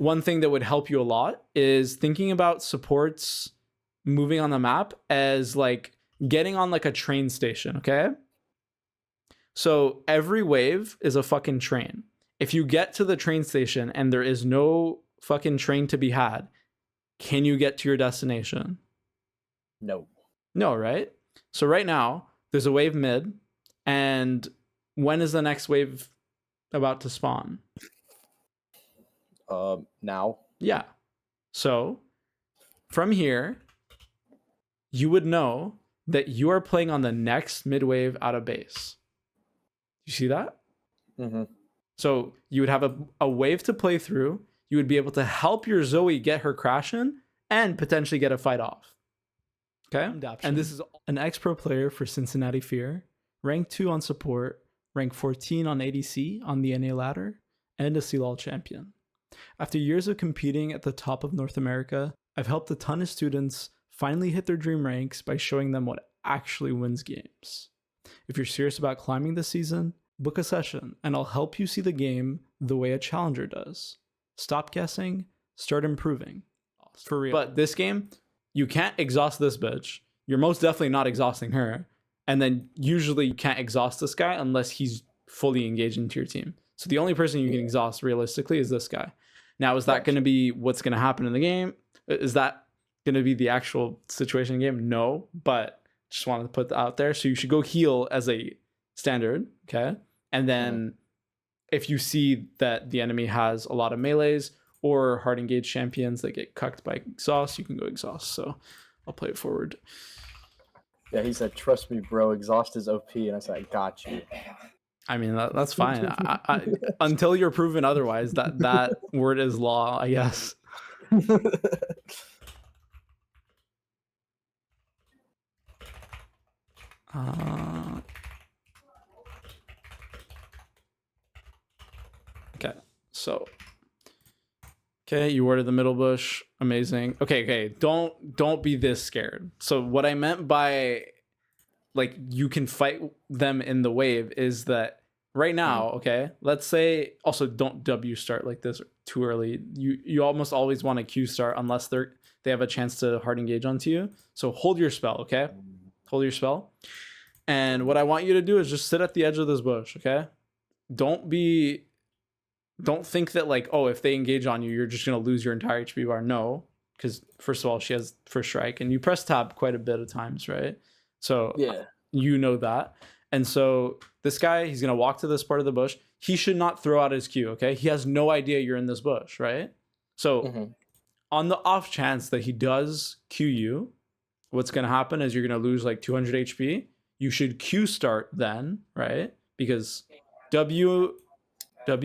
one thing that would help you a lot is thinking about supports moving on the map as like getting on like a train station, okay? So every wave is a fucking train. If you get to the train station and there is no fucking train to be had, can you get to your destination? No. No, right? So right now, there's a wave mid, and when is the next wave about to spawn? Now. Yeah. So from here, you would know that you are playing on the next mid wave out of base. You see that? Mm-hmm. So you would have a wave to play through. You would be able to help your Zoe get her crash in and potentially get a fight off. Okay? And this is an ex-pro player for Cincinnati Fear, rank 2 on support, rank 14 on ADC on the NA ladder, and a CLOL champion. After years of competing at the top of North America, I've helped a ton of students finally hit their dream ranks by showing them what actually wins games. If you're serious about climbing this season, book a session and I'll help you see the game the way a challenger does. Stop guessing, start improving. For real. But this game, you can't exhaust this bitch. You're most definitely not exhausting her. And then usually you can't exhaust this guy unless he's fully engaged into your team. So the only person you can exhaust realistically is this guy. Now, is that going to be what's going to happen in the game? Is that going to be the actual situation in the game? No, but just wanted to put that out there. So you should go heal as a standard, okay? And then if you see that the enemy has a lot of melees or hard engaged champions that get cucked by exhaust, you can go exhaust. So I'll play it forward. Yeah, he said, "Trust me, bro. Exhaust is OP," and I said, "I got you." I mean, that's fine. I, until you're proven otherwise, that word is law, I guess. Okay, so you warded the middle bush. Amazing. Okay. Don't be this scared. So what I meant by like you can fight them in the wave is that right now, okay, let's say also don't W start like this too early. You almost always want to Q start unless they have a chance to hard engage onto you. So hold your spell, okay? Hold your spell. And what I want you to do is just sit at the edge of this bush, okay? Don't think that like, oh, if they engage on you, you're just gonna lose your entire HP bar. No, because first of all, she has first strike, and you press tab quite a bit of times, right? So yeah, you know that. And so this guy, he's gonna walk to this part of the bush. He should not throw out his Q, okay? He has no idea you're in this bush, right? So on the off chance that he does Q you, what's gonna happen is you're gonna lose like 200 HP. You should Q start then, right? Because W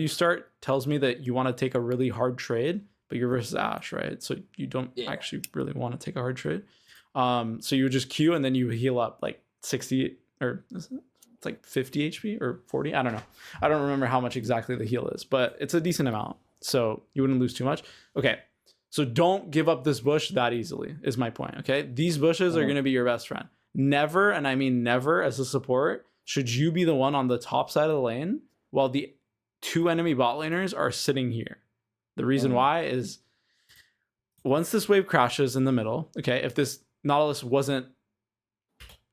start tells me that you want to take a really hard trade, but you're versus Ashe, right? So you don't actually really want to take a hard trade. So you just Q and then you heal up like 60 or it's like 50 HP or 40. I don't know. I don't remember how much exactly the heal is, but it's a decent amount. So you wouldn't lose too much. Okay. So don't give up this bush that easily is my point. Okay. These bushes are going to be your best friend. Never, and I mean never as a support, should you be the one on the top side of the lane while the 2 enemy bot laners are sitting here. The reason why is once this wave crashes in the middle, okay, if this Nautilus wasn't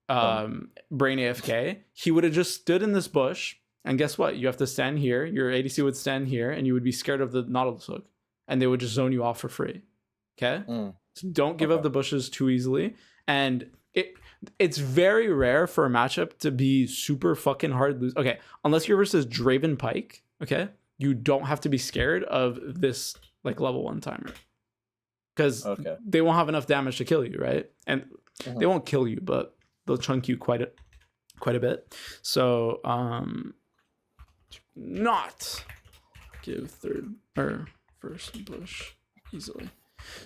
brain AFK, he would have just stood in this bush, and guess what? You have to stand here, your ADC would stand here, and you would be scared of the Nautilus hook, and they would just zone you off for free. Okay? So don't give up the bushes too easily. And it's very rare for a matchup to be super fucking hard lose. Okay, unless you're versus Draven Pike, okay, you don't have to be scared of this like level 1 timer, because they won't have enough damage to kill you, right? And they won't kill you, but they'll chunk you quite a bit. So not give third or first bush easily.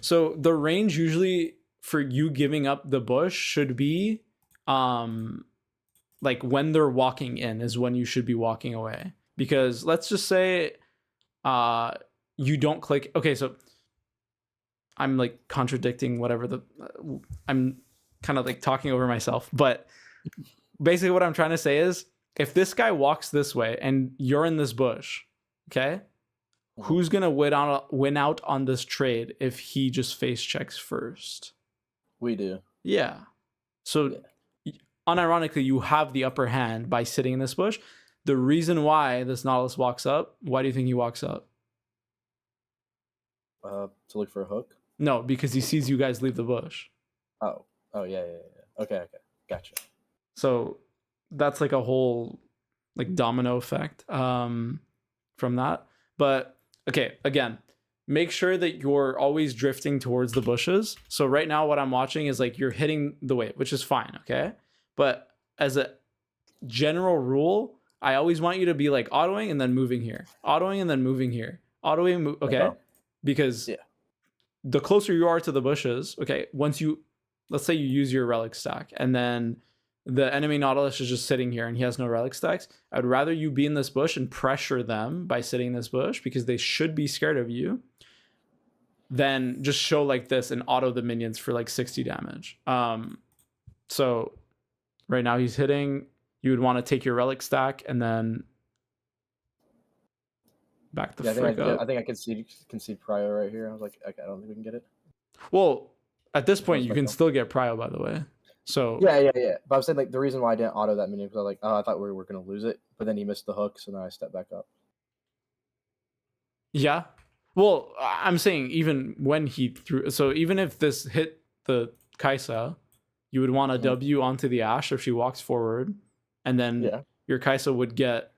So the range usually for you giving up the bush should be like when they're walking in is when you should be walking away. Because let's just say you don't click. Okay, so I'm like contradicting whatever I'm kind of like talking over myself. But basically what I'm trying to say is if this guy walks this way and you're in this bush, okay, Who's gonna win out on this trade if he just face checks first? We do. Yeah. So unironically, you have the upper hand by sitting in this bush. The reason why this Nautilus walks up, why do you think he walks up? To look for a hook? No, because he sees you guys leave the bush. Oh, yeah. Okay, gotcha. So that's like a whole like domino effect from that. But okay, again, make sure that you're always drifting towards the bushes. So right now what I'm watching is like you're hitting the wave, which is fine, okay? But as a general rule, I always want you to be like autoing and then moving here. Autoing and then moving here. Autoing, okay? Because the closer you are to the bushes, okay, once you, let's say you use your relic stack and then the enemy Nautilus is just sitting here and he has no relic stacks, I'd rather you be in this bush and pressure them by sitting in this bush because they should be scared of you than just show like this and auto the minions for like 60 damage. So right now he's hitting, you would want to take your relic stack and then back the frick up. I think I concede prio right here. I was like, okay, I don't think we can get it. Well, at this point, you can still get prio, by the way. So yeah. But I was saying like the reason why I didn't auto that minion because I was like, oh, I thought we were gonna lose it, but then he missed the hook, so now I stepped back up. Yeah. Well, I'm saying even when he threw, so even if this hit the Kaisa, you would want a W onto the Ashe if she walks forward, and then your Kaisa would get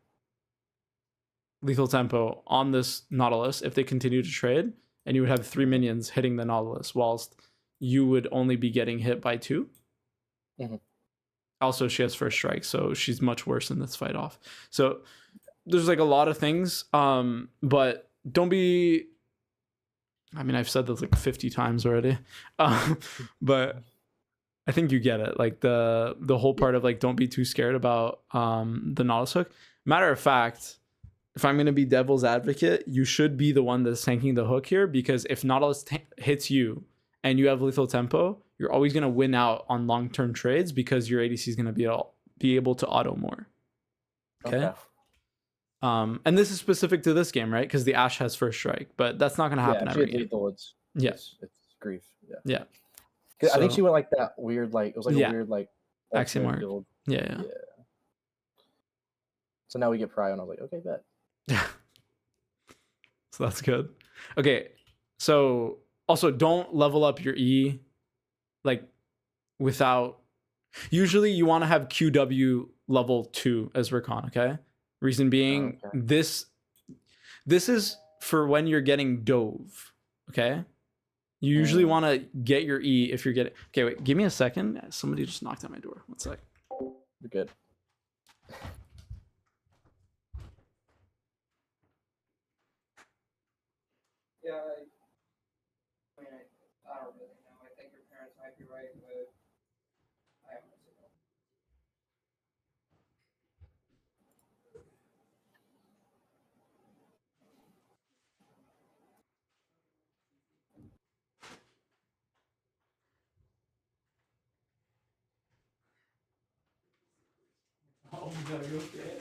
lethal tempo on this Nautilus if they continue to trade, and you would have 3 minions hitting the Nautilus, whilst you would only be getting hit by 2. Also, she has first strike, so she's much worse in this fight off. So there's like a lot of things, but don't be. I mean, I've said this like 50 times already, but I think you get it. Like the whole part of like don't be too scared about the Nautilus hook. Matter of fact, if I'm going to be devil's advocate, you should be the one that's tanking the hook here, because if Nautilus hits you and you have lethal tempo, you're always going to win out on long-term trades because your ADC is going to be able to auto more. Okay. And this is specific to this game, right? Because the Ashe has first strike, but that's not going to happen every game. It's grief. Yeah. I think she went like that weird, like it was like a weird like axiom build. Yeah. So now we get prio, and I was like, okay, bet. Yeah. So that's good. Okay. So also don't level up your E like without. Usually you want to have QW level 2 as Rakan, okay? Reason being, this is for when you're getting dove, okay? You usually want to get your E if you're getting. Okay, wait, give me a second. Somebody just knocked on my door. 1 sec. You're good. Yeah, I mean, I don't really know. I think your parents might be right, but I honestly don't. Oh my God, are you okay?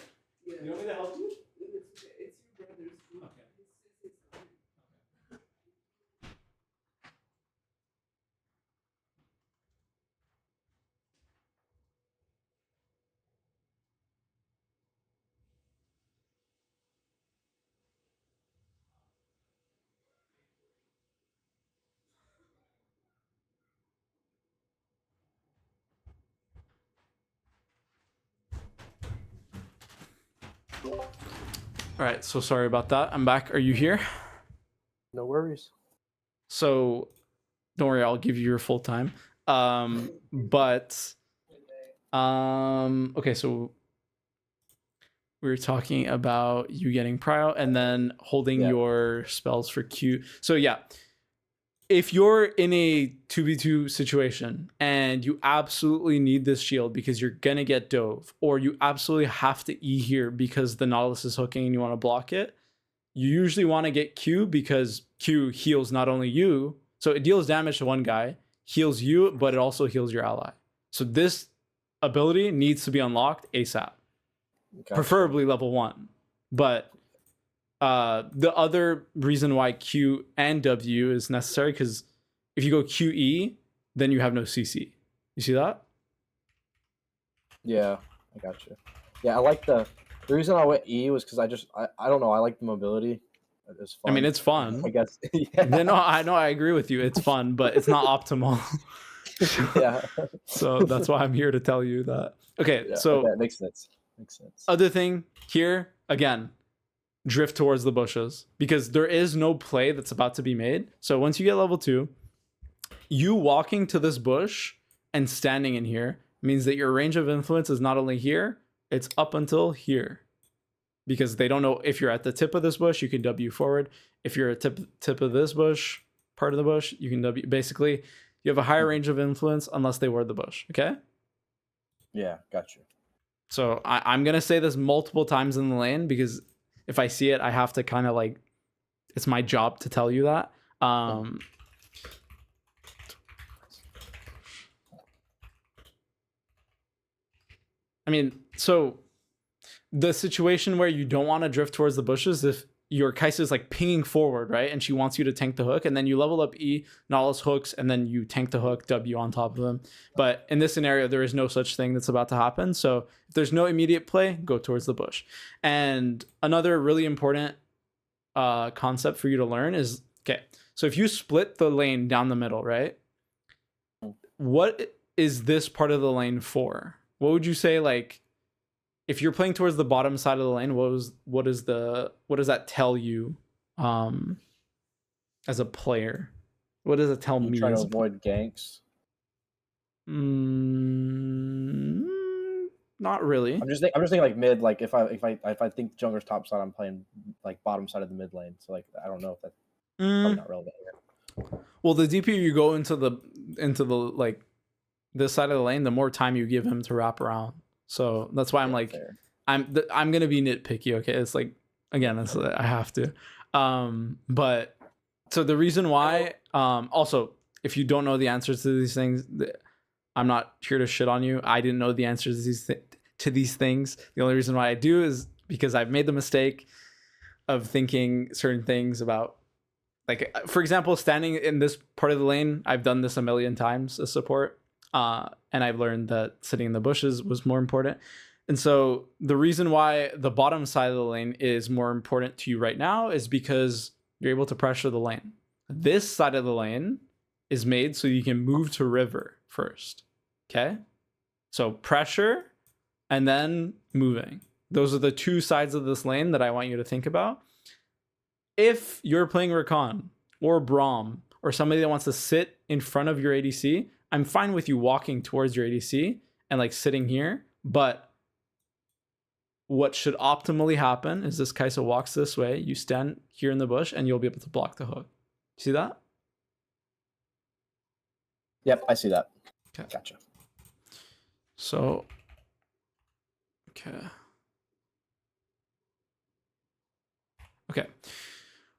Yeah. You want me to help you? It's your brother's. Okay. It's All right, so sorry about that. I'm back. Are you here? No worries. So don't worry, I'll give you your full time. But okay, so we were talking about you getting prio and then holding your spells for Q. So yeah, if you're in a 2v2 situation and you absolutely need this shield because you're gonna get dove, or you absolutely have to E here because the Nautilus is hooking and you want to block it, you usually want to get Q because Q heals not only you, so it deals damage to one guy, heals you, but it also heals your ally. So this ability needs to be unlocked ASAP. Gotcha. Preferably level 1. But The other reason why Q and W is necessary, because if you go QE, then you have no CC. You see that? Yeah, I got you. Yeah, I like the reason I went E was because I don't know, I like the mobility. It's fun. I mean, it's fun. I guess. Yeah. No, I agree with you. It's fun, but it's not optimal. Yeah. So that's why I'm here to tell you that. Okay, Yeah, so okay, makes sense. Makes sense. other thing here, again, drift towards the bushes, because there is no play that's about to be made. So once you get level 2, you walking to this bush and standing in here means that your range of influence is not only here, it's up until here. Because they don't know if you're at the tip of this bush, you can W forward. If you're at tip of this bush, part of the bush, you can W. Basically, you have a higher range of influence unless they ward the bush. Okay? Yeah, got you. So I'm going to say this multiple times in the lane, because if I see it, I have to kind of like, it's my job to tell you that. I mean, so the situation where you don't want to drift towards the bushes, if your Kaisa is like pinging forward, right? And she wants you to tank the hook, and then you level up E, Nautilus hooks, and then you tank the hook, W on top of them. But in this scenario, there is no such thing that's about to happen. So if there's no immediate play, go towards the bush. And another really important concept for you to learn is, okay, so if you split the lane down the middle, right? What is this part of the lane for? What would you say, like, if you're playing towards the bottom side of the lane, what does that tell you as a player? What does it tell me? Trying to avoid ganks. Not really. I'm just thinking like mid. Like if I think jungler's top side, I'm playing like bottom side of the mid lane. So like I don't know if that's probably not relevant here. Well, the deeper you go into the like this side of the lane, the more time you give him to wrap around. So that's why I'm like, fair. I'm gonna be nitpicky. Okay, it's like, again, I have to. But so the reason why, also, if you don't know the answers to these things, I'm not here to shit on you. I didn't know the answers to these things. The only reason why I do is because I've made the mistake of thinking certain things about, like, for example, standing in this part of the lane. I've done this a million times as support. And I've learned that sitting in the bushes was more important. And so the reason why the bottom side of the lane is more important to you right now is because you're able to pressure the lane. This side of the lane is made so you can move to river first. Okay? So pressure and then moving. Those are the two sides of this lane that I want you to think about. If you're playing Rakan or Braum or somebody that wants to sit in front of your ADC, I'm fine with you walking towards your ADC and like sitting here, but what should optimally happen is this Kaisa walks this way, you stand here in the bush, and you'll be able to block the hook. See that? Yep, I see that. Okay. Gotcha. So, okay. Okay.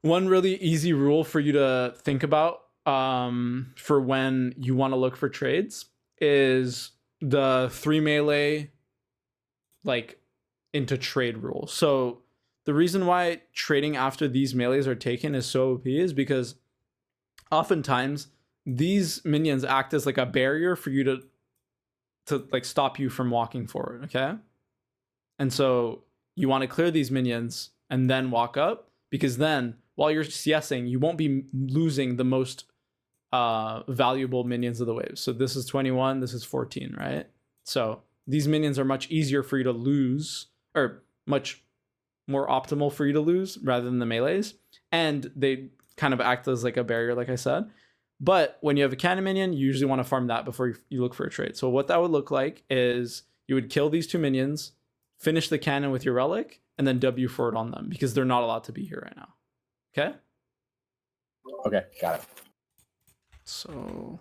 One really easy rule for you to think about for when you want to look for trades is the 3 melee like into trade rule. So the reason why trading after these melees are taken is so OP is because oftentimes these minions act as like a barrier for you to like stop you from walking forward. Okay, and so you want to clear these minions and then walk up, because then while you're CSing, you won't be losing the most valuable minions of the wave. So this is 21, this is 14, right? So these minions are much easier for you to lose, or much more optimal for you to lose rather than the melees. And they kind of act as like a barrier, like I said. But when you have a cannon minion, you usually want to farm that before you look for a trade. So what that would look like is you would kill these two minions, finish the cannon with your relic, and then W forward on them, because they're not allowed to be here right now. Okay? Okay, got it. So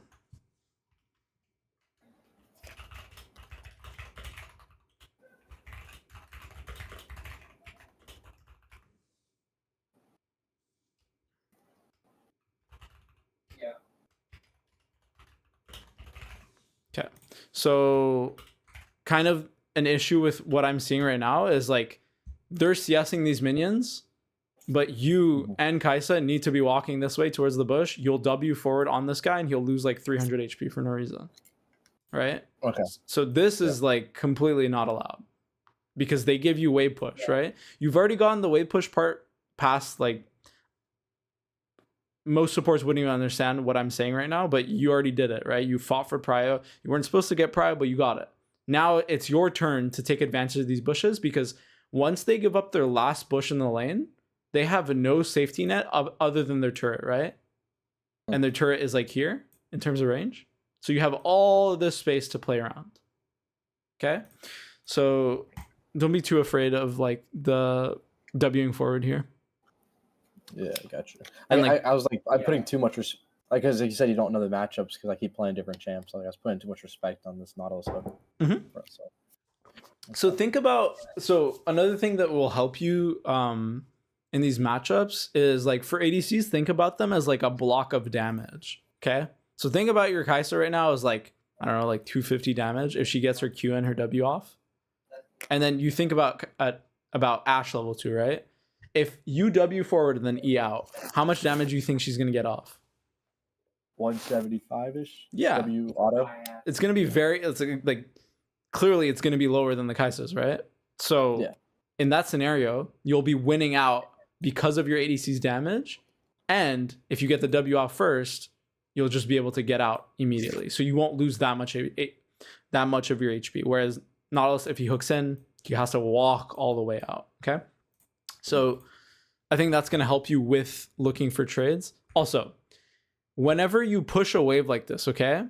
Yeah. okay. So kind of an issue with what I'm seeing right now is like they're CSing these minions but you and Kaisa need to be walking this way towards the bush. You'll W forward on this guy and he'll lose like 300 HP for no reason. Right? Okay. So this is like completely not allowed because they give you wave push, right? You've already gotten the wave push part past, like, most supports wouldn't even understand what I'm saying right now, but you already did it, right? You fought for prio. You weren't supposed to get prio, but you got it. Now it's your turn to take advantage of these bushes, because once they give up their last bush in the lane, they have no safety net other than their turret, right? And their turret is like here in terms of range. So you have all this space to play around. Okay? So don't be too afraid of like the Wing forward here. Yeah, gotcha. And I was like, I'm putting too much like, as you said, you don't know the matchups because I keep playing different champs. Like, I was putting too much respect on this Nautilus hook. So think about, so another thing that will help you in these matchups is, like, for ADCs, think about them as like a block of damage. Okay, so think about your Kaisa right now as like, I don't know, like 250 damage if she gets her Q and her W off, and then you think about Ashe level 2, right? If you W forward and then E out, how much damage do you think she's gonna get off? 175-ish. Yeah. W auto. It's gonna be it's like clearly it's gonna be lower than the Kaisa's, right? So yeah, in that scenario, you'll be winning out because of your ADC's damage, and if you get the W off first, you'll just be able to get out immediately. So you won't lose that much of your HP. Whereas Nautilus, if he hooks in, he has to walk all the way out. Okay. So I think that's going to help you with looking for trades. Also, whenever you push a wave like this, okay?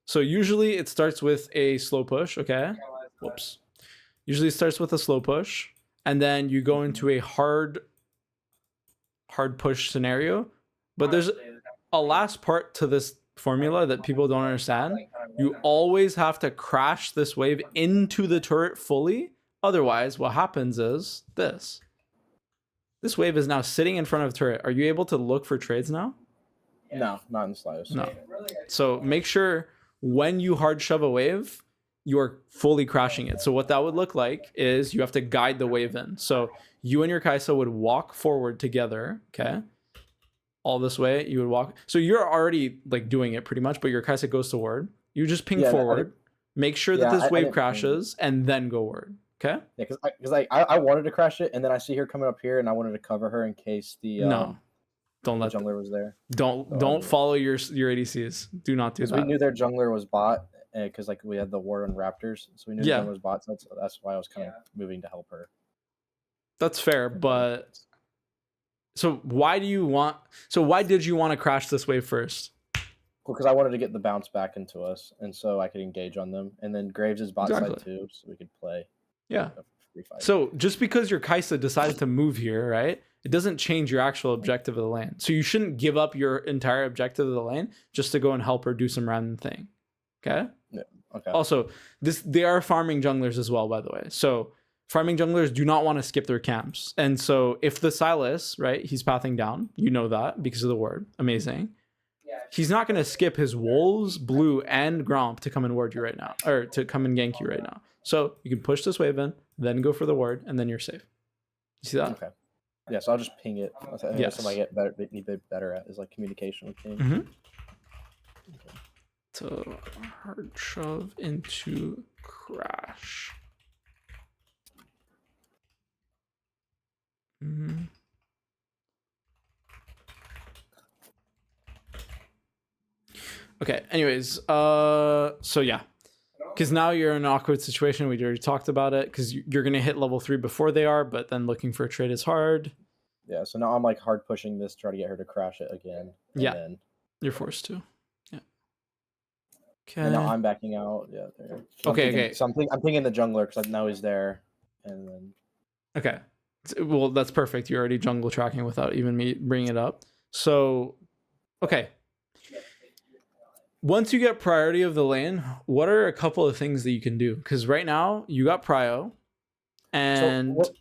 So usually it starts with a slow push, okay? Whoops. Usually it starts with a slow push, and then you go into a hard push scenario. But there's a last part to this formula that people don't understand. You always have to crash this wave into the turret fully. Otherwise, what happens is this. This wave is now sitting in front of the turret. Are you able to look for trades now? No, not in the slightest. No. So make sure when you hard shove a wave, you are fully crashing it. So what that would look like is you have to guide the wave in. So you and your Kaisa would walk forward together, okay? All this way, you would walk. So you're already like doing it pretty much, but your Kaisa goes to ward. You just ping forward, make sure that this wave crashes, and then go ward. Okay. Yeah, because I wanted to crash it, and then I see her coming up here, and I wanted to cover her in case the don't let the jungler was there. Don't follow your ADCs. Do not do that. We knew their jungler was bot, because like we had the war on Raptors, so we knew the jungler was bot. So that's why I was kind of moving to help her. That's fair, but so why did you want to crash this wave first? Because I wanted to get the bounce back into us, and so I could engage on them, and then Graves is bot side too, so we could play. Yeah. So just because your Kaisa decided to move here, right? It doesn't change your actual objective of the lane. So you shouldn't give up your entire objective of the lane just to go and help her do some random thing. Okay? Yeah. Okay. Also, they are farming junglers as well, by the way. So farming junglers do not want to skip their camps. And so if the Silas, right, he's pathing down, you know that because of the ward. Amazing. He's not going to skip his wolves, blue, and Gromp to come and ward you right now, or to come and gank you right now. So you can push this wave in, then go for the ward, and then you're safe. You see that? Okay. Yeah, so I'll just ping it. Yes. Something I get better, they need to be better at is like communication with teams. Mm-hmm. Okay. So hard shove into crash. Mm-hmm. Okay, anyways, so yeah. Because now you're in an awkward situation. We already talked about it. Because you're going to hit level 3 before they are, but then looking for a trade is hard. Yeah, so now I'm like hard pushing this, try to get her to crash it again. Yeah, then... you're forced to. Yeah. Okay. And now I'm backing out. Yeah, there. So okay. So I'm thinking the jungler because I know he's there. And then... Okay. Well, that's perfect. You're already jungle tracking without even me bringing it up. So, okay. Once you get priority of the lane, what are a couple of things that you can do? Because right now you got prio, and so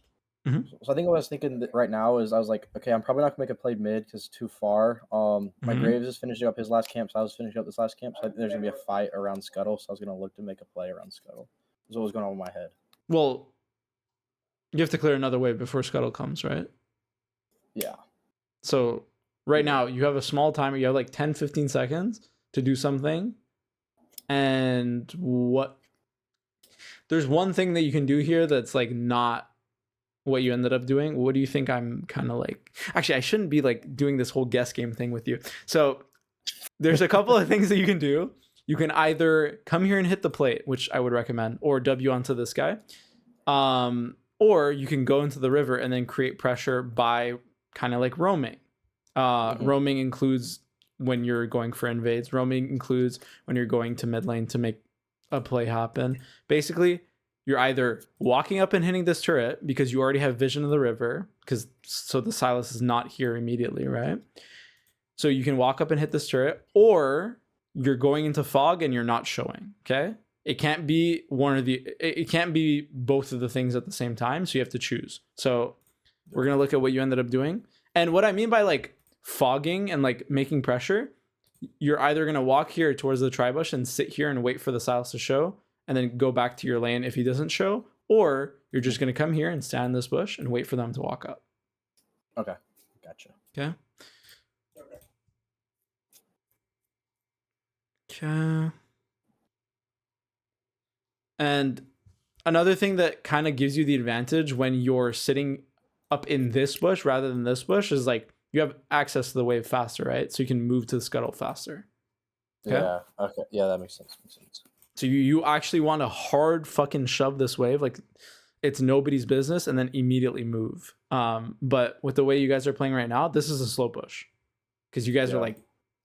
I think what I was thinking right now is I was like, okay, I'm probably not gonna make a play mid because it's too far. My Graves is finishing up his last camp, so I was finishing up this last camp. So I think there's gonna be a fight around Scuttle, so I was gonna look to make a play around Scuttle. That's what was going on in my head. Well, you have to clear another wave before Scuttle comes, right? Yeah. So right now you have a small timer. You have like 10, 15 seconds to do something. And there's one thing that you can do here that's like not what you ended up doing. What do you think? I'm kind of like, actually, I shouldn't be like doing this whole guess game thing with you. So there's a couple of things that you can do. You can either come here and hit the plate, which I would recommend, or W onto this guy. Or you can go into the river and then create pressure by kind of like roaming. Roaming includes when you're going for invades. Roaming includes when you're going to mid lane to make a play happen. Basically, you're either walking up and hitting this turret because you already have vision of the river, so the Sylas is not here immediately, right? So you can walk up and hit this turret, or you're going into fog and you're not showing, okay? It can't be it can't be both of the things at the same time, so you have to choose. So we're going to look at what you ended up doing. And what I mean by like fogging and like making pressure, you're either going to walk here towards the tri-bush and sit here and wait for the Sylas to show, and then go back to your lane if he doesn't show, or you're just going to come here and stand in this bush and wait for them to walk up. Okay. Gotcha. Okay. Okay. And another thing that kind of gives you the advantage when you're sitting up in this bush rather than this bush is like you have access to the wave faster, right? So you can move to the scuttle faster. Okay? Yeah. Okay. Yeah, that makes sense. So you actually want to hard fucking shove this wave like it's nobody's business and then immediately move. But with the way you guys are playing right now, this is a slow push because you guys are like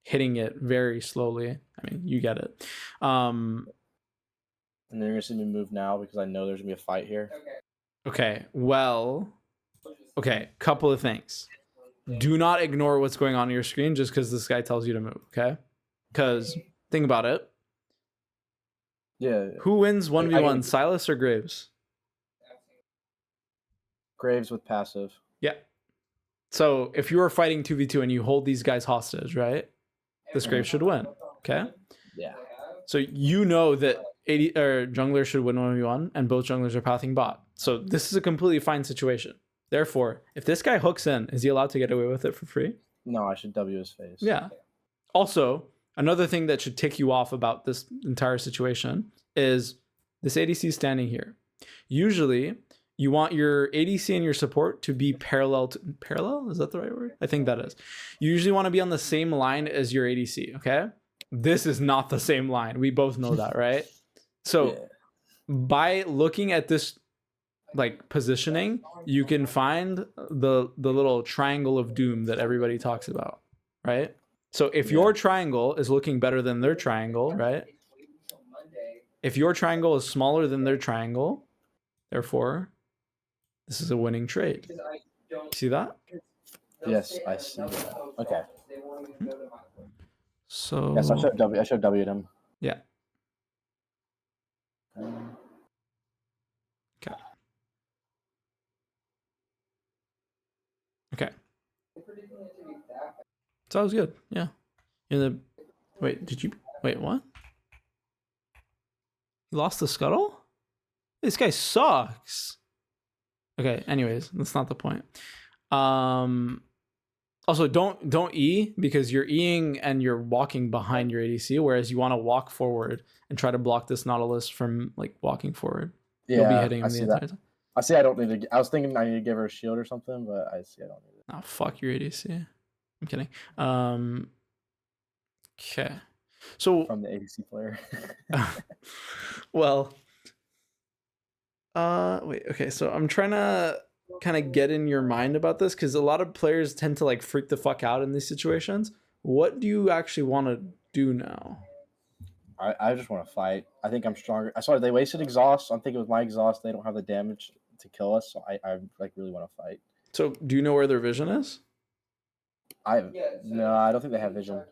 hitting it very slowly. I mean, you get it. And then you're gonna see me move now because I know there's gonna be a fight here. Okay. Well. Okay. Couple of things. Do not ignore what's going on your screen just because this guy tells you to move. Okay. Because think about it. Yeah. Who wins 1v1, Sylas or Graves? Graves with passive. Yeah. So if you are fighting 2v2 and you hold these guys hostage, right? This Graves should win. Okay. Yeah. So you know that jungler should win 1v1 and both junglers are pathing bot. So this is a completely fine situation. Therefore, if this guy hooks in, is he allowed to get away with it for free? No, I should W his face. Yeah. Also, another thing that should tick you off about this entire situation is this ADC standing here. Usually, you want your ADC and your support to be parallel? Is that the right word? I think that is. You usually want to be on the same line as your ADC, okay? This is not the same line. We both know that, right? So by looking at this like positioning, you can find the little triangle of doom that everybody talks about, right? So if your triangle is looking better than their triangle, right? If your triangle is smaller than their triangle, therefore, this is a winning trade. See that? Yes, I see that. Okay. So yes, I should W him. Yeah. Okay. Okay. Sounds good. Yeah. Wait, what? You lost the scuttle? This guy sucks. Okay, anyways, that's not the point. Also, don't E because you're Eing and you're walking behind your ADC, whereas you want to walk forward and try to block this Nautilus from like walking forward. Yeah, you'll be hitting him the entire time. I see. I don't need to. I was thinking I need to give her a shield or something, but I see. I don't need it. Oh, fuck your ADC. I'm kidding. Okay. So from the ADC player. well. Wait. Okay. So I'm trying to kind of get in your mind about this because a lot of players tend to like freak the fuck out in these situations. What do you actually want to do now? I just want to fight. I think I'm stronger. I saw they wasted exhaust. I'm thinking with my exhaust, they don't have the damage to kill us. So I like really want to fight. So do you know where their vision is? No, I don't think they have vision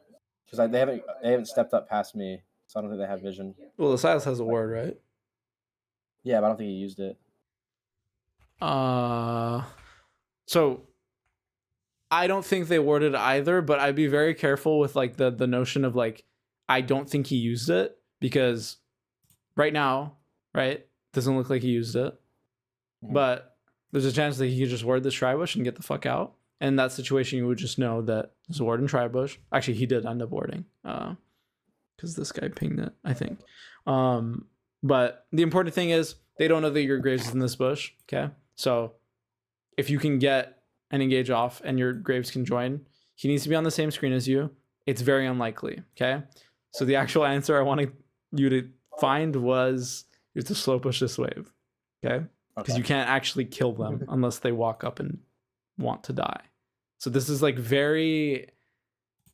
because they haven't stepped up past me. So I don't think they have vision. Well, the Sylas has a ward, right? Yeah, but I don't think he used it. So I don't think they warded either, but I'd be very careful with like the notion of like I don't think he used it because right now, right, doesn't look like he used it. Mm-hmm. But there's a chance that he could just ward this Tribush and get the fuck out. In that situation, you would just know that Zord and Tribush. Actually, he did end up warding, because this guy pinged it, I think. But the important thing is they don't know that your Graves is in this bush. Okay, so if you can get an engage off and your Graves can join, he needs to be on the same screen as you. It's very unlikely. Okay, so the actual answer I wanted you to find was you have to slow push this wave. Okay, because you can't actually kill them unless they walk up and want to die. So this is like very,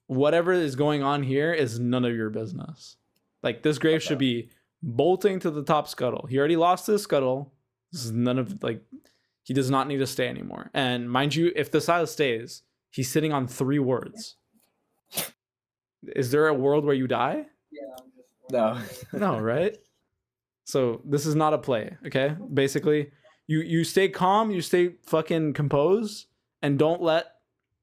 whatever is going on here is none of your business. Like this Grave should be bolting to the top scuttle. He already lost his scuttle. This is none of, like, he does not need to stay anymore. And mind you, if the Silas stays, he's sitting on 3 wards. Is there a world where you die? No. No, right? So this is not a play, okay? Basically, you stay calm, you stay fucking composed, and don't let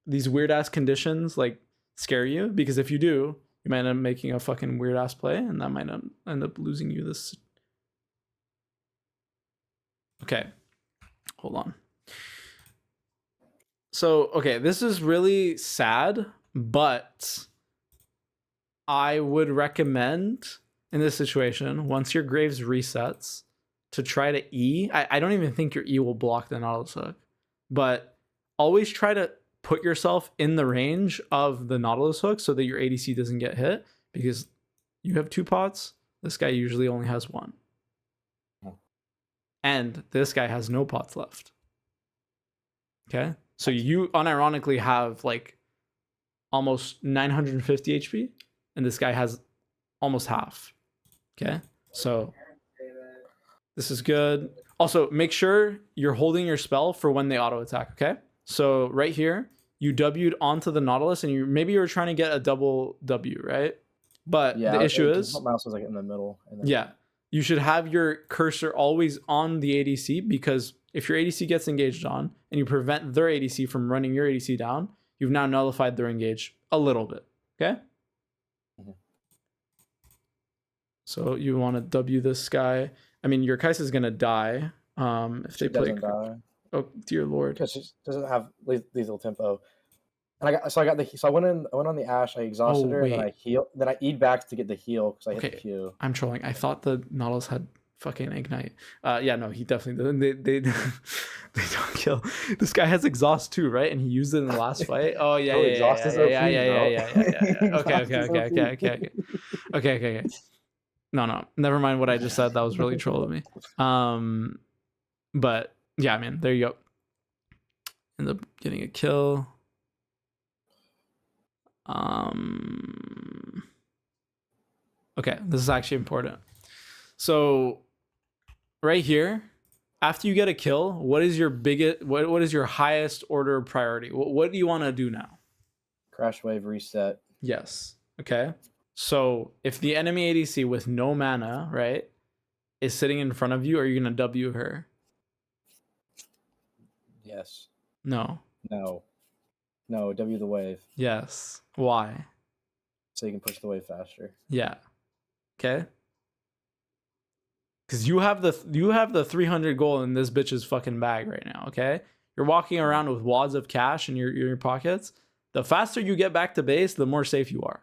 these weird ass conditions like scare you, because if you do, you might end up making a fucking weird ass play, and that might end up losing you this. Okay, hold on. So, okay, this is really sad, but I would recommend in this situation, once your Graves resets, to try to E. I don't even think your E will block the Nautilus hook, but always try to put yourself in the range of the Nautilus hook so that your ADC doesn't get hit, because you have 2 pots. This guy usually only has 1. And this guy has no pots left. Okay? So you unironically have like almost 950 HP, and this guy has almost half. Okay? So this is good. Also, make sure you're holding your spell for when they auto attack, okay? So right here, you W'd onto the Nautilus, and maybe you were trying to get a double W, right? But the issue is, my mouse was like in the middle. Yeah, you should have your cursor always on the ADC, because if your ADC gets engaged on and you prevent their ADC from running your ADC down, you've now nullified their engage a little bit, okay? So you want to W this guy. I mean, your Kai'Sa is going to die if they play. Die. Oh, dear Lord. Because she doesn't have lethal tempo. And I went on the Ashe, I exhausted her, and then I healed. Then I E'd back to get the heal because I hit the Q. I'm trolling. I thought the Nautilus had fucking ignite. Yeah, no, he definitely doesn't. They don't kill. This guy has exhaust too, right? And he used it in the last fight. Oh yeah, yeah. Okay. No, never mind what I just said. That was really troll of me. But yeah, man, there you go. End up getting a kill. Okay, this is actually important. So right here, after you get a kill, what is your biggest, what is your highest order of priority? What do you want to do now? Crash wave reset. Yes. Okay. So if the enemy ADC with no mana, right, is sitting in front of you, are you going to W her? Yes. No. W the wave. Yes. Why? So you can push the wave faster. Yeah. Okay. Because you have the 300 gold in this bitch's fucking bag right now. Okay. You're walking around with wads of cash in your pockets. The faster you get back to base, the more safe you are.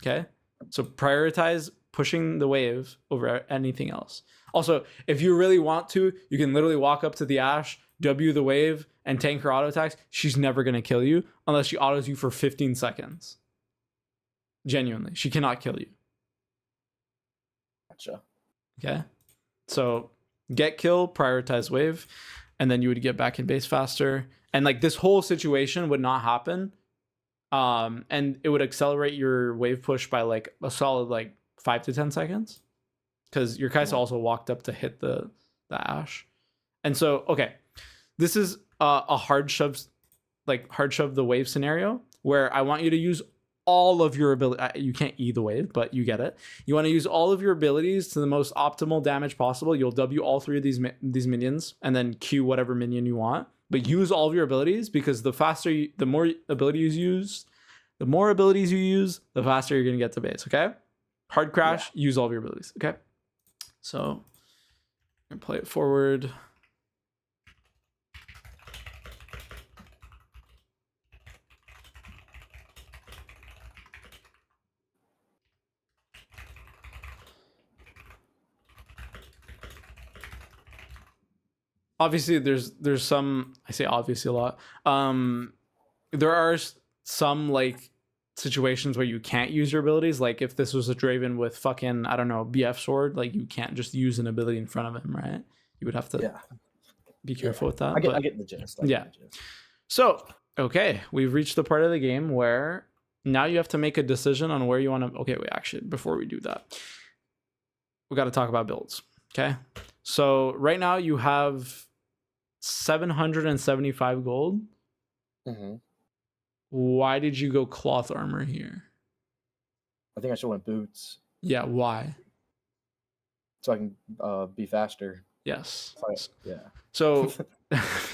Okay. So prioritize pushing the wave over anything else. Also, if you really want to, you can literally walk up to the Ashe, W the wave, and tank her auto attacks. She's never going to kill you unless she autos you for 15 seconds. Genuinely, she cannot kill you. Gotcha. Okay. So get kill, prioritize wave, and then you would get back in base faster. And like this whole situation would not happen. And it would accelerate your wave push by like a solid like 5 to 10 seconds. Because your Kai'Sa also walked up to hit the Ashe. And so, okay, this is a hard shove the wave scenario where I want you to use all of your ability. You can't E the wave, but you get it. You want to use all of your abilities to the most optimal damage possible. You'll W all 3 of these minions and then Q whatever minion you want. But use all of your abilities, because the more abilities you use, the faster you're gonna get to base. Okay. Hard crash. Yeah. Use all of your abilities. Okay. So I'm gonna play it forward. obviously there's some, I say obviously a lot. There are some like situations where you can't use your abilities. Like if this was a Draven with fucking, I don't know, BF sword, like you can't just use an ability in front of him, right? You would have to be careful with that. I get the gist. Yeah. So, okay, we've reached the part of the game where now you have to make a decision on where you want to. Okay, wait, actually, before we do that, we got to talk about builds. Okay. So, right now you have 775 gold. Mm-hmm. Why did you go cloth armor here? I think I should went boots. Yeah, why? So I can be faster. Yes. Yeah. So,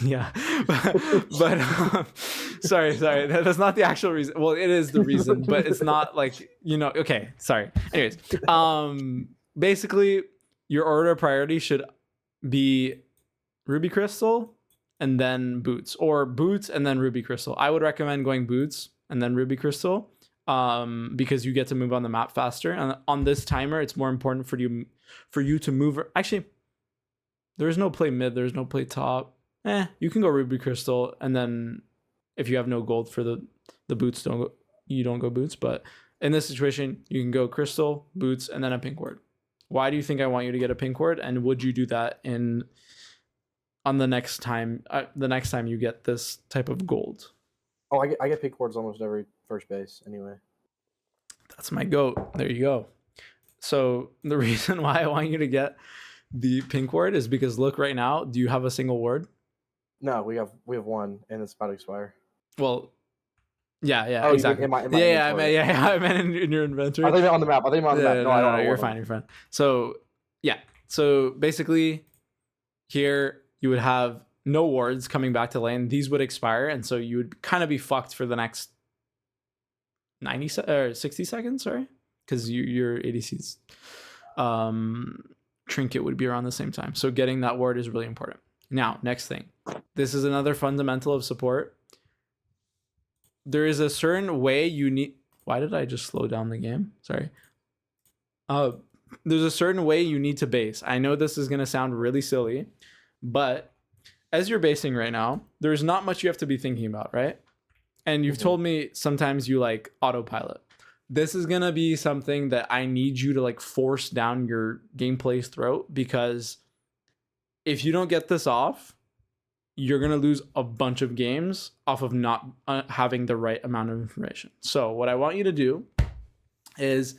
yeah, but sorry, that's not the actual reason. Well, it is the reason, but it's not like, you know, okay, sorry. Anyways, basically your order of priority should be Ruby Crystal and then boots, or boots and then Ruby Crystal. I would recommend going boots and then Ruby Crystal, because you get to move on the map faster. And on this timer, it's more important for you to move. Actually, there's no play mid, there's no play top. You can go Ruby Crystal, and then if you have no gold for the boots, you don't go boots. But in this situation, you can go Crystal, boots, and then a pink ward. Why do you think I want you to get a pink ward? And would you do that on the next time you get this type of gold? Oh, I get pink wards almost every first base anyway. That's my goat. There you go. So the reason why I want you to get the pink ward is because look right now, do you have a single ward? No, we have one, and it's about to expire. Well, yeah, exactly. In my I meant in your inventory. I think on the map. I think on the map. No, I don't know. You're fine. So yeah, so basically here you would have no wards coming back to lane. These would expire, and so you would kind of be fucked for the next 60 seconds. Sorry, because your ADC's trinket would be around the same time. So getting that ward is really important. Now, next thing. This is another fundamental of support. There is a certain way you need... Why did I just slow down the game? Sorry. There's a certain way you need to base. I know this is going to sound really silly, but as you're basing right now, there's not much you have to be thinking about, right? And you've told me sometimes you like autopilot. This is going to be something that I need you to like force down your gameplay's throat, because if you don't get this off, you're going to lose a bunch of games off of not having the right amount of information. So what I want you to do is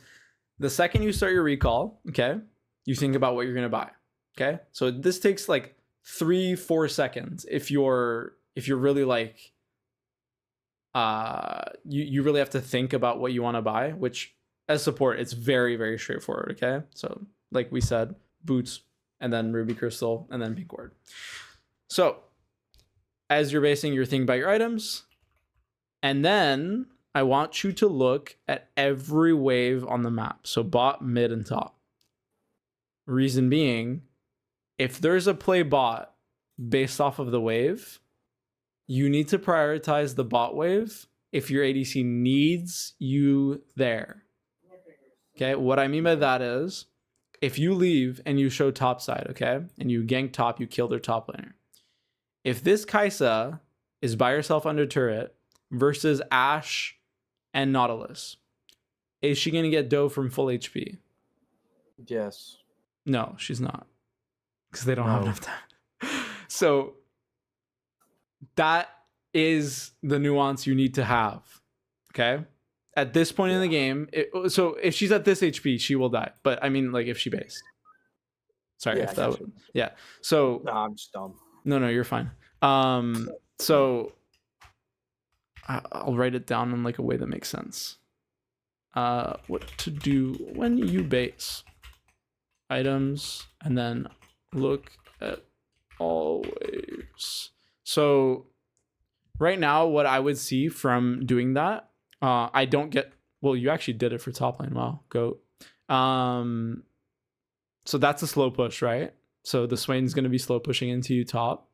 the second you start your recall, okay, you think about what you're going to buy. Okay. So this takes like 3-4 seconds. If you're really like, you really have to think about what you want to buy, which as support, it's very, very straightforward. Okay. So like we said, boots, and then Ruby Crystal, and then pink ward. So as you're basing, you're thinking about your items, and then I want you to look at every wave on the map. So bot, mid, and top. Reason being, if there's a play bot based off of the wave, you need to prioritize the bot wave if your ADC needs you there. Okay, what I mean by that is, if you leave and you show top side, okay, and you gank top, you kill their top laner. If this Kai'Sa is by herself under turret versus Ashe and Nautilus, is she going to get dough from full HP? Yes. No, she's not. Because they don't have enough time. So that is the nuance you need to have, okay? At this point in the game, so if she's at this HP, she will die. But I mean, like if she based. Sorry, if that would, yeah. So no, I'm just dumb. No, you're fine. So I'll write it down in like a way that makes sense. What to do when you base items, and then look at all waves. So right now, what I would see from doing that, I don't get... Well, you actually did it for top lane. Wow, goat. So that's a slow push, right? So the Swain's going to be slow pushing into you top.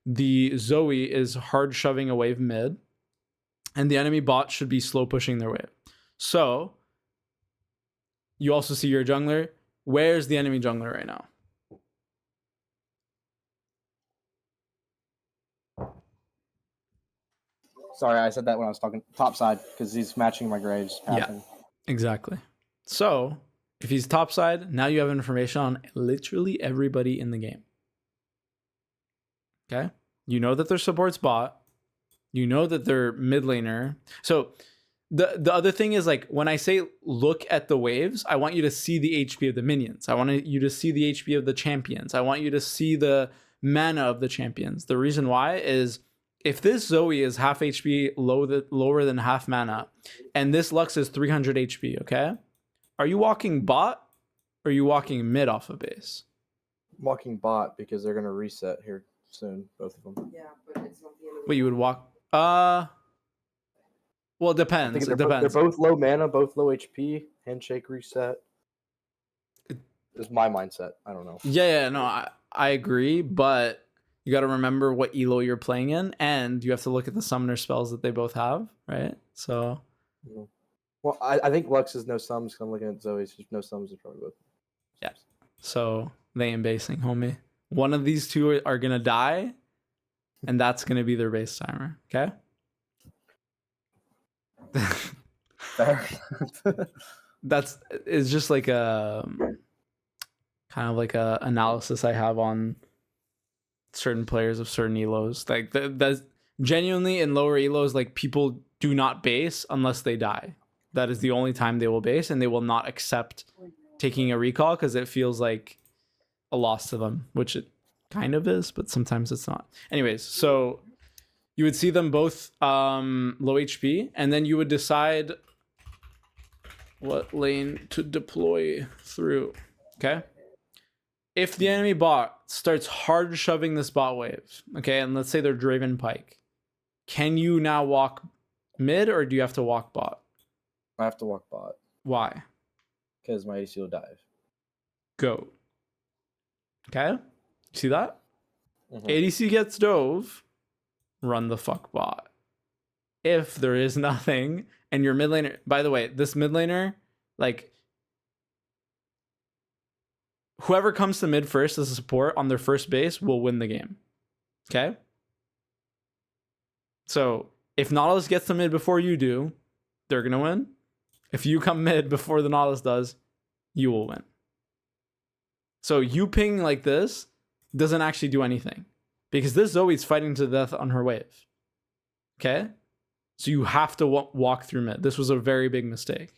The Zoe is hard shoving a wave mid. And the enemy bot should be slow pushing their wave. So you also see your jungler. Where's the enemy jungler right now? Sorry, I said that when I was talking top side because he's matching my Graves. Yeah. Exactly. So if he's topside, now you have information on literally everybody in the game. Okay? You know that their support's bot. You know that they're mid laner. So the other thing is, like, when I say look at the waves, I want you to see the HP of the minions. I want you to see the HP of the champions. I want you to see the mana of the champions. The reason why is if this Zoe is half HP lower than half mana, and this Lux is 300 HP, okay? Are you walking bot or are you walking mid off of base? I'm walking bot because they're gonna reset here soon, both of them. Yeah, but it's not the end of the But you would walk well, it depends. It depends. They're both low mana, both low HP. Handshake reset. Is my mindset. I don't know. Yeah, no, I agree, but you got to remember what elo you're playing in, and you have to look at the summoner spells that they both have, right? So, well, I think Lux is no sums. 'Cause I'm looking at Zoe's. No sums is probably both. Yeah. So they ain't basing, homie. One of these two are gonna die, and that's gonna be their base timer. Okay. Fair. It's just like a kind of like a analysis I have on certain players of certain elos. Like that's genuinely in lower elos, like people do not base unless they die. That is the only time they will base, and they will not accept taking a recall because it feels like a loss to them, which it kind of is, but sometimes it's not. Anyways, so you would see them both low HP, and then you would decide what lane to deploy through. Okay. If the enemy bot starts hard shoving this bot wave, okay, and let's say they're Draven Pike, can you now walk mid or do you have to walk bot? I have to walk bot Why? because my AC will dive. Go. Okay. See that? Mhm. ADC gets dove, run the fuck bot. If there is nothing and your mid laner, by the way, this mid laner, like, whoever comes to mid first as a support on their first base will win the game. Okay? So if Nautilus gets to mid before you do, they're going to win. If you come mid before the Nautilus does, you will win. So you ping like this doesn't actually do anything because this Zoe's fighting to death on her wave. Okay? So you have to walk through mid. This was a very big mistake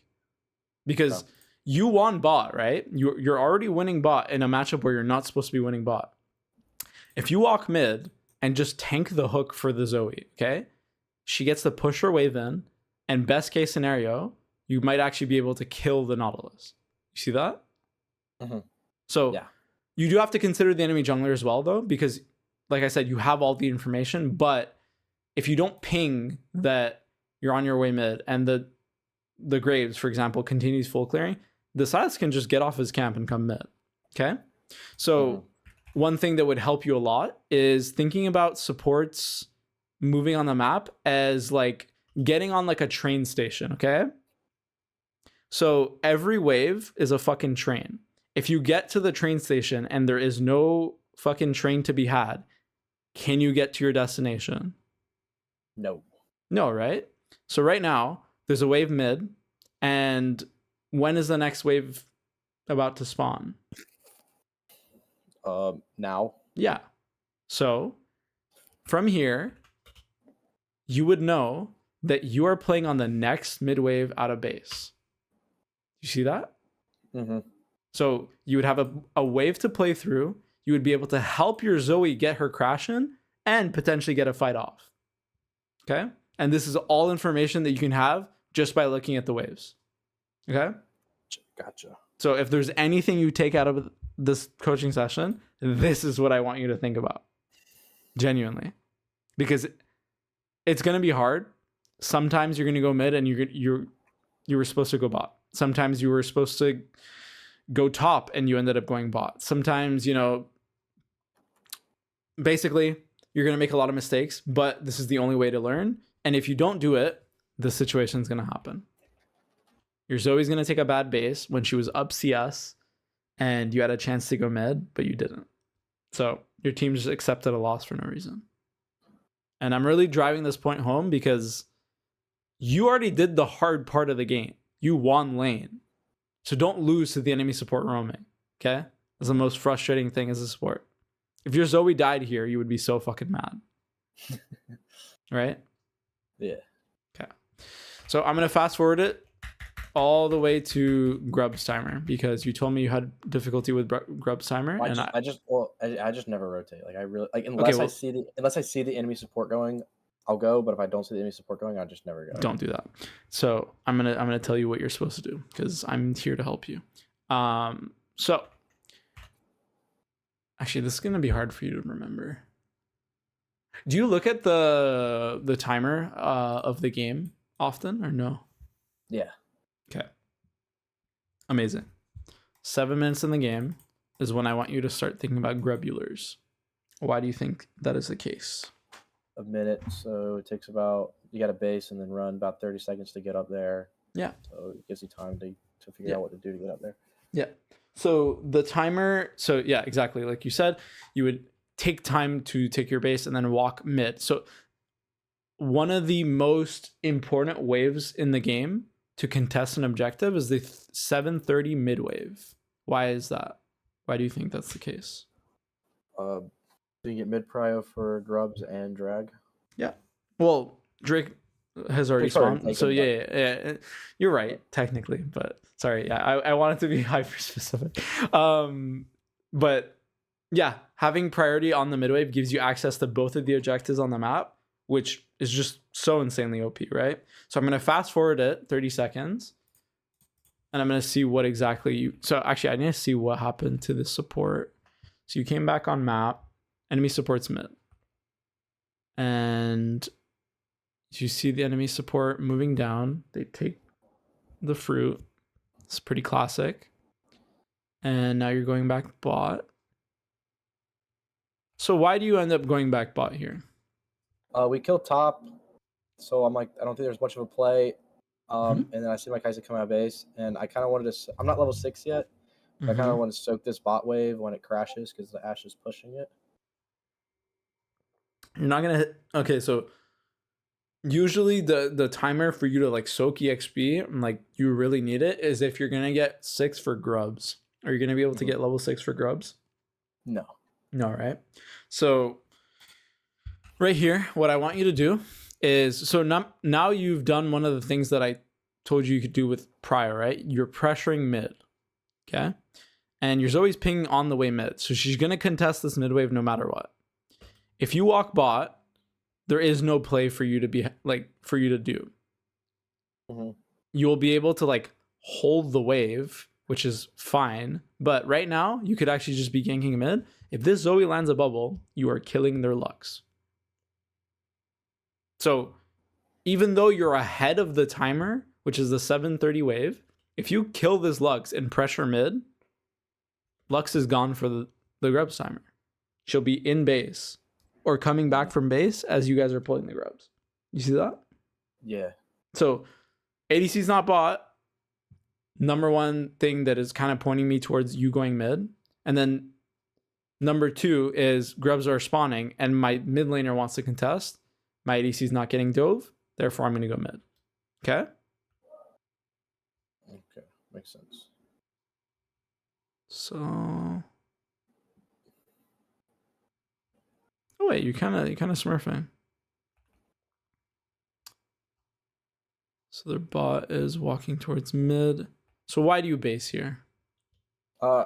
because you won bot, right? You're already winning bot in a matchup where you're not supposed to be winning bot. If you walk mid and just tank the hook for the Zoe, okay? She gets to push her wave in, and best case scenario, you might actually be able to kill the Nautilus. You see that? Mm-hmm. So yeah. You do have to consider the enemy jungler as well, though, because like I said, you have all the information, but if you don't ping that you're on your way mid and the Graves, for example, continues full clearing, the Silas can just get off his camp and come mid. Okay? So one thing that would help you a lot is thinking about supports moving on the map as like getting on like a train station, okay? So every wave is a fucking train. If you get to the train station and there is no fucking train to be had, can you get to your destination? No. No, right? So right now, there's a wave mid, and when is the next wave about to spawn? Now. Yeah. So from here, you would know that you are playing on the next mid wave out of base. You see that? Mm-hmm. So you would have a wave to play through. You would be able to help your Zoe get her crash in and potentially get a fight off. Okay? And this is all information that you can have just by looking at the waves. Okay? Gotcha. So if there's anything you take out of this coaching session, this is what I want you to think about. Genuinely. Because it's going to be hard. Sometimes you're going to go mid and you were supposed to go bot. Sometimes you were supposed to go top and you ended up going bot. Sometimes, basically you're going to make a lot of mistakes, but this is the only way to learn. And if you don't do it, the situation's going to happen. Your Zoe's going to take a bad base when she was up CS and you had a chance to go mid, but you didn't. So your team just accepted a loss for no reason. And I'm really driving this point home because you already did the hard part of the game. You won lane. So don't lose to the enemy support roaming. Okay? That's the most frustrating thing as a support. If your Zoe died here, you would be so fucking mad. Right? Yeah. Okay. So I'm going to fast forward it all the way to Grub's timer because you told me you had difficulty with Grub's timer. Well, and I just never rotate. Like I really like unless I see the enemy support going, I'll go. But if I don't see the enemy support going, I just never go. Don't do that. So I'm gonna tell you what you're supposed to do because I'm here to help you. So actually, this is gonna be hard for you to remember. Do you look at the timer of the game often or no? Yeah. Okay. Amazing. 7 minutes in the game is when I want you to start thinking about grubulars. Why do you think that is the case? A minute, so it takes about you got to base and then run about 30 seconds to get up there. Yeah. So it gives you time to figure out what to do to get up there. Yeah. So the timer, so yeah, exactly. Like you said, you would take time to take your base and then walk mid. So one of the most important waves in the game to contest an objective is the 7:30 mid wave. Why is that? Why do you think that's the case? So you get mid prio for grubs and drag. Yeah. Well, Drake has already spawned. So yeah. You're right, technically, but sorry. Yeah, I wanted to be hyper specific. But yeah, having priority on the mid wave gives you access to both of the objectives on the map, which is just so insanely OP, right? So I'm going to fast forward it 30 seconds and I'm going to see what exactly you... So actually, I need to see what happened to the support. So you came back on map, enemy support's mid. And you see the enemy support moving down. They take the fruit. It's pretty classic. And now you're going back bot. So why do you end up going back bot here? We killed top, so I'm like, I don't think there's much of a play. And then I see my Kaiser come out of base, and I kind of wanted to. I'm not level 6 yet. I kind of want to soak this bot wave when it crashes because the Ashe is pushing it. You're not gonna hit. Okay, so usually the timer for you to like soak EXP and like you really need it is if you're gonna get 6 for grubs. Are you gonna be able to get level 6 for grubs? No, right? So right here, what I want you to do is, so now you've done one of the things that I told you could do with prior, right? You're pressuring mid, okay? And you're always pinging on the way mid. So she's going to contest this mid wave no matter what. If you walk bot, there is no play for you to be like, for you to do. You'll be able to like hold the wave, which is fine. But right now, you could actually just be ganking mid. If this Zoe lands a bubble, you are killing their Lux. So even though you're ahead of the timer, which is the 7:30 wave, if you kill this Lux and pressure mid, Lux is gone for the grubs timer. She'll be in base or coming back from base as you guys are pulling the grubs. You see that? Yeah. So ADC's not bot. Number one thing that is kind of pointing me towards you going mid. And then number 2 is grubs are spawning and my mid laner wants to contest. My ADC is not getting dove, therefore I'm going to go mid. Okay? Okay, makes sense. So... Oh wait, you kind of smurfing. So their bot is walking towards mid. So why do you base here? I'm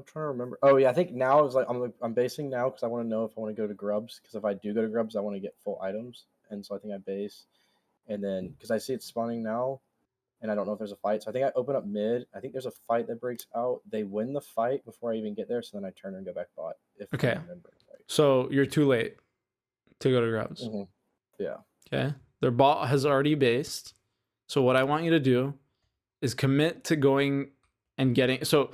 trying to remember. Oh yeah, I think now is like I'm basing now because I want to know if I want to go to grubs. Because if I do go to grubs, I want to get full items, and so I think I base, and then because I see it spawning now, and I don't know if there's a fight, so I think I open up mid. I think there's a fight that breaks out. They win the fight before I even get there, so then I turn and go back bot. Okay. I remember right. So you're too late to go to grubs. Yeah. Okay. Their bot has already based. So what I want you to do is commit to going and getting. So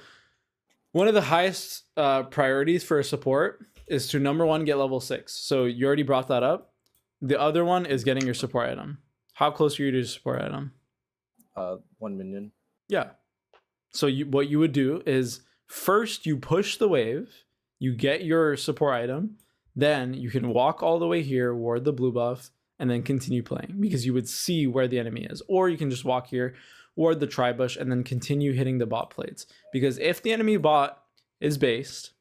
one of the highest priorities for a support is to number 1, get level 6. So you already brought that up. The other one is getting your support item. How close are you to your support item? 1 minion. Yeah. So what you would do is first you push the wave, you get your support item, Then you can walk all the way here, ward the blue buff, and then continue playing because you would see where the enemy is. Or you can just walk here, ward the tri-bush, and then continue hitting the bot plates. Because if the enemy bot is based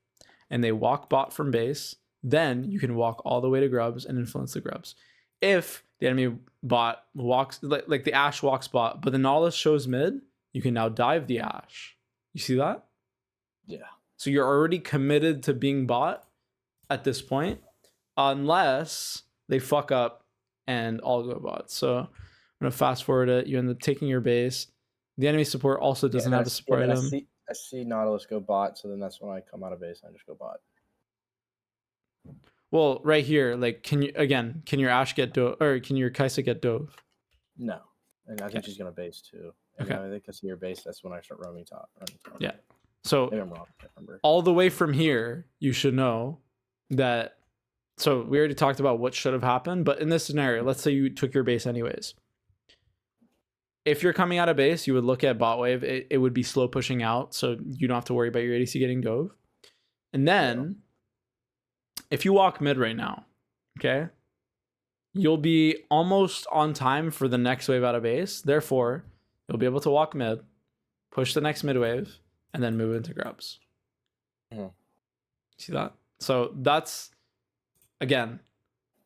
and they walk bot from base, then you can walk all the way to grubs and influence the grubs. If the enemy bot walks, like the Ashe walks bot, but the Nihilus shows mid, you can now dive the Ashe. You see that? Yeah. So you're already committed to being bot at this point, unless they fuck up and all go bot. So I'm going to fast forward it. You end up taking your base. The enemy support also doesn't have a support item. I see Nautilus go bot, so then that's when I come out of base and I just go bot. Well, right here, like, can your Ashe get dove, or can your Kaisa get dove? No. And I think she's going to base too. And I think I see your base, that's when I start roaming top. Yeah. So maybe I'm wrong. I can't remember. All the way from here, you should know that. So we already talked about what should have happened, but in this scenario, let's say you took your base anyways. If you're coming out of base, you would look at bot wave. It would be slow pushing out, so you don't have to worry about your ADC getting dove. And then, if you walk mid right now, okay, you'll be almost on time for the next wave out of base. Therefore, you'll be able to walk mid, push the next mid wave, and then move into grubs. See that? So that's, again,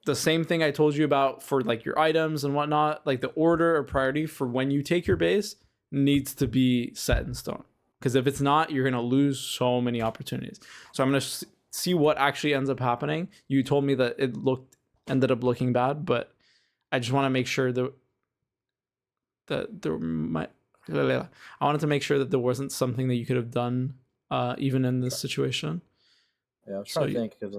the same thing I told you about for like your items and whatnot. Like the order or priority for when you take your base needs to be set in stone. Because if it's not, you're going to lose so many opportunities. So I'm going to see what actually ends up happening. You told me that it ended up looking bad, but I just want to make sure that I wanted to make sure that there wasn't something that you could have done even in this situation. Yeah, I was trying to think because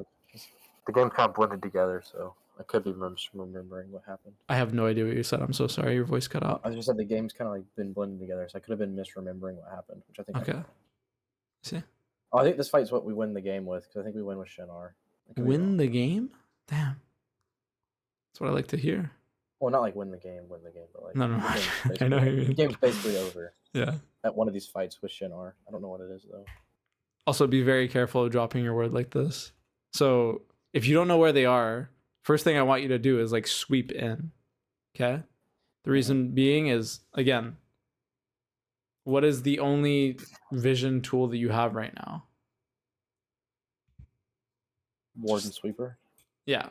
the game kind of blended together, so I could be remembering what happened. I have no idea what you said. I'm so sorry. Your voice cut out. I just said the game's kind of like been blended together, so I could have been misremembering what happened, which I think. Okay. See? Oh, I think this fight's what we win the game with, because I think we win with Shinar. Win the game? Damn. That's what I like to hear. Well, not like win the game, but like no. I know the game's basically over. Yeah. At one of these fights with Shinar. I don't know what it is though. Also, be very careful of dropping your word like this. So if you don't know where they are, first thing I want you to do is like sweep in. Okay? The reason being is, again, what is the only vision tool that you have right now? Ward and sweeper? Yeah.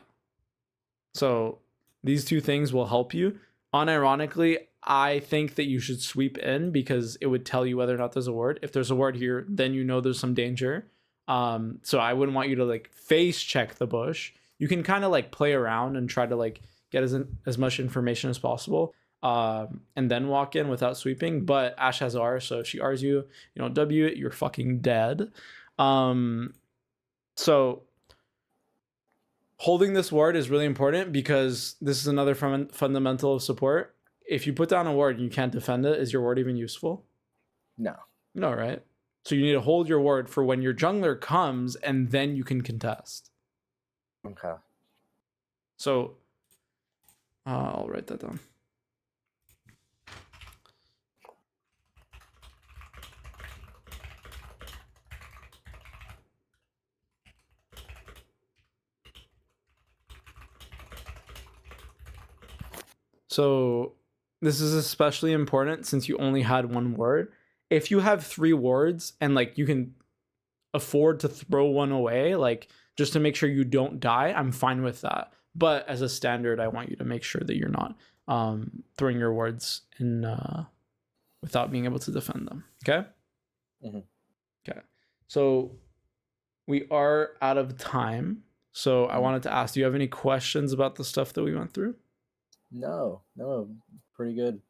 So these two things will help you. Unironically, I think that you should sweep in because it would tell you whether or not there's a ward. If there's a ward here, then you know there's some danger. So I wouldn't want you to like face check the bush. You can kind of like play around and try to like get as much information as possible, and then walk in without sweeping. But Ashe has R, so if she R's you, you don't W it, you're fucking dead. So holding this ward is really important because this is another fundamental of support. If you put down a ward and you can't defend it, is your ward even useful? No. No, right? So you need to hold your ward for when your jungler comes and then you can contest. Okay. So I'll write that down. So this is especially important since you only had one ward. If you have 3 wards and like you can afford to throw one away, like just to make sure you don't die, I'm fine with that. But as a standard, I want you to make sure that you're not throwing your wards in without being able to defend them. Okay? Okay. So we are out of time. So I wanted to ask, do you have any questions about the stuff that we went through? No, pretty good.